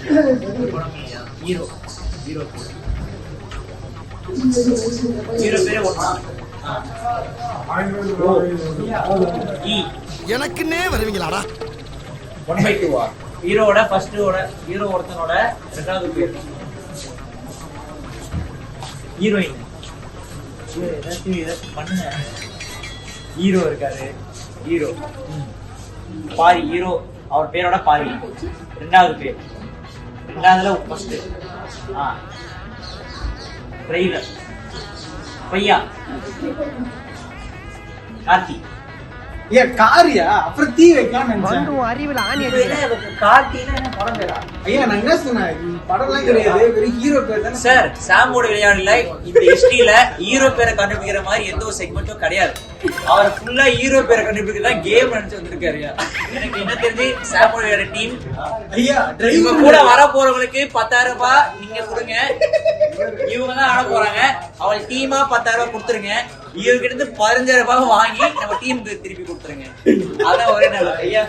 Hero hero hero பேரே ஓட்டலாம். எனக்குன்னே வருவீங்களாடா? 1/2 ஹீரோவோட ஃபர்ஸ்டோட ஹீரோ ஒருத்தனோட ரெண்டாவது பேர் ஹீரோயின். ஏதாச்சும் பண்ணுங்க. ஹீரோ இருக்காரு, ஹீரோ பாரி, ஹீரோ அவர் பேரோட பாரி ரெண்டாவது பேர், ரெண்டாவதுல ஃபர்ஸ்ட் ட்ரெய்லர் பையா கார்த்தி. ஏன் காரியா? அப்புறம் தீ வைக்கலாம்னு நினைச்சேன். அறிவுல ஆணி அடிக்கிற கார்த்தினா என்ன படம் பேரா? ஐயா நான் என்ன சொன்னேன், படம்லாம் கிடையாது, வெறும் ஹீரோ பேர் தானே சார். சாமோட விளையாடல இந்த ஹிஸ்டரியில ஹீரோ பேரை கண்டுபிடிக்கிற மாதிரி எந்த ஒரு செக்மெண்ட்டும் கிடையாது. அவர் ஃபுல்லா ஹீரோ பேரை கண்டுபிடிக்கிறதா கேம் நினைச்சு வந்திருக்காரு. எனக்கு என்ன தெரிஞ்சு சாமோட விளையாட டீம் ஐயா இவங்க கூட வர போறவங்களுக்கு 10,000 ரூபாய் நீங்க கொடுங்க. இவங்க தான் ஆட போறாங்க, அவங்க டீமா 10,000 ரூபாய் கொடுத்துருங்க. இவங்க கிட்ட 15,000 ரூபாய் வாங்கி நம்ம டீமுக்கு திருப்பி கொடுத்துருங்க. அதான் ஒரே நல்ல ஐயா.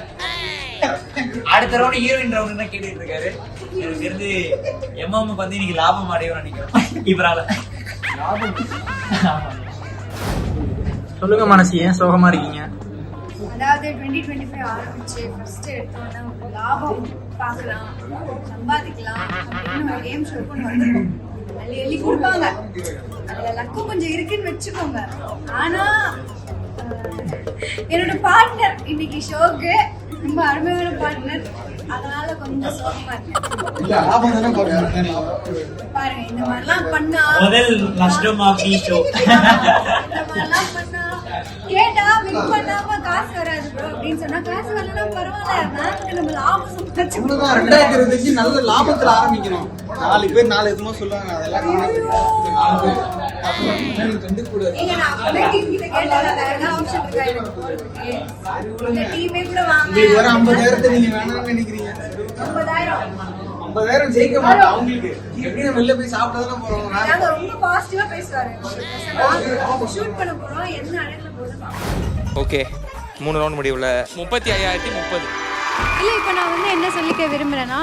அடுத்த ரவுண்ட் ஹீரோயின் ரவுண்ட் தான் கேட்டுட்டு இருக்காரு. எனக்கு தெரிஞ்சு எம்எம் வந்து நீங்க லாபம் அடையும் நினைக்கிறேன் இவரால. சொல்லுங்க மனசு, ஏன் சோகமா இருக்கீங்க? அதாவது 2025 ஆரம்பிச்சு ஃபர்ஸ்ட் எடுத்தோம்னா லாபம் பார்க்கலாம், சம்பாதிக்கலாம் அப்படின்னு ஒரு கேம் ஷோ கொண்டு வந்துருக்கோம். அள்ளி அள்ளி கொடுப்பாங்க, அதுல லக்கும் கொஞ்சம் இருக்குன்னு வச்சுக்கோங்க. ஆனா என்னோட பார்ட்னர் இன்னைக்கு ஷோக்கு ரொம்ப அருமையான பார்ட்னர், அதனால கொஞ்சம் சோகமா இருக்கு. பாருங்க இந்த மாதிரிலாம் பண்ணா முதல் நஷ்டம் ஆஃப் தி ஷோ. இந்த மாதிரிலாம் பண்ணா கேட்டா வின் பண்ணாம காசு வராது ப்ரோ அப்படின்னு சொன்னா காசு வரலன்னா பரவாயில்ல, மேட்ச்க்கு நம்ம லாபம் சம்பாதிச்சுக்கலாம். 2025 நல்ல லாபத்துல ஆரம்பிக்கணும். 4 பேர் 4 விதமா சொல்லுவாங்க, அதெல்லாம் ஏங்க நான் அப்படியே டீம் கிட்ட கேட்டேன், வேற என்ன ஆப்ஷன் இருக்கா எனக்கு போறதுக்கு? இந்த டீமே கூட வாங்க. நீங்க வர 50,000 நீங்க வேணாம்னு நினைக்கிறீங்க. 50,000 ஜெயிக்க மாட்டோம் அவங்களுக்கு. எப்படி நம்ம வெளில போய் சாப்பிடதானே போறோம். நாங்க ரொம்ப பாசிட்டிவா பேசுவாரு. ஷூட் பண்ண போறோம், என்ன அழகுல போகுது. ஓகே 3 ரவுண்ட் முடிவுல 35,030. இல்ல இப்ப நான் வந்து என்ன சொல்லிக்க விரும்புறேன்னா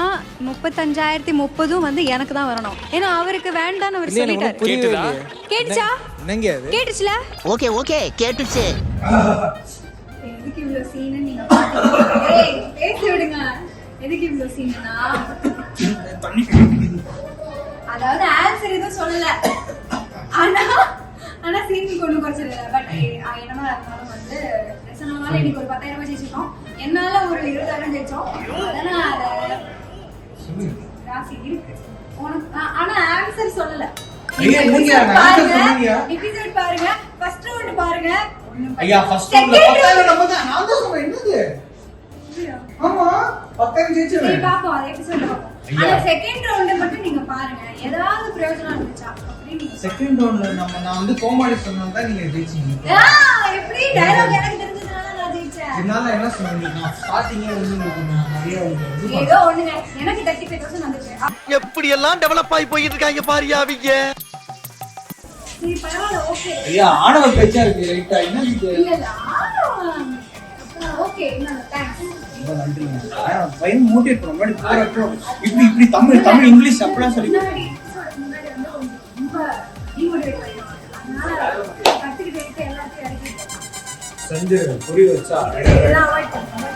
35,030 வந்து எனக்கு தான் வரணும். ஏன்னா அவருக்கு வேண்டான்னு அவர் சொல்லிட்டாரு. கேட்டுதா? கேட்டுச்சா? என்னங்க அது? கேட்டுச்சுல? ஓகே ஓகே கேட்டுச்சு. எதுக்கு இவ்ளோ சீன் நீங்க பாத்தீங்க? ஏய் பேசி விடுங்க. எதுக்கு இவ்ளோ சீன்னா? அதாவது ஆன்சர் எதுவும் சொல்லல, ஆனா சீன் கொண்டு குறைச்சிடல. பட் என்னமா இருந்தாலும் வந்து பிரச்சனைனால இன்னைக்கு ஒரு 10,000 ரூபாய் ஜெயிச்சிருக்கோம், என்னால ஒரு 20,000 ஜெயிச்சோம். அதனால ராசி இருக்கு உனக்கு. ஆனா ஆன்சர் சொல்லல. எபிசோட் பாருங்க, ஃபர்ஸ்ட் ரவுண்ட் பாருங்க. ஐயா ஃபர்ஸ்ட் ரவுண்ட்ல 10,000 நம்ம தான். நான் தான் சொல்றேன் என்னது? ஆமா 10,000 ஜெயிச்சோம். நீ பாப்போம் அந்த எபிசோட் பாப்போம். ஆனா செகண்ட் ரவுண்ட மட்டும் நீங்க பாருங்க, ஏதாவது பிரயோஜனம் இருந்துச்சா அப்படி. செகண்ட் ரவுண்ட்ல நான் வந்து கோமாளி சொன்னது தான் நீங்க ஜெயிச்சீங்க. எப்படி டயலாக் எனக்கு தெரிஞ்சதுனால நான் ஜெயிச்சேன். என்னால என்ன சொன்னீங்க? நான் ஸ்டார்டிங்கே வந்து நிறைய ஏதோ ஒண்ணுங்க எனக்கு 35,000 வந்துச்சு. எப்படி எல்லாம் டெவலப் ஆகி போயிட்டு இருக்காங்க பாரியா அவங்க. சரி பரவாயில்ல, ஓகே. ஐயா ஆணவ பேச்சா இருக்கு ரைட்டா? என்ன இது? இல்ல ஓகே, தேங்க்ஸ். ரொம்ப நன்றிங்க. பையன் மோட்டிவேட் பண்ண முன்னாடி போறப்போ இப்படி தமிழ் இங்கிலீஷ் அப்படிலாம் சொல்லி முன்னாடி வந்து ரொம்ப டிமோட்டிவேட் ஆயிடும். அதனால கத்துக்கிட்டு எல்லாத்தையும் இறக்கிட்டேன். செஞ்சு புரிய வச்சா இதெல்லாம் அவாய்ட் பண்ணுங்க.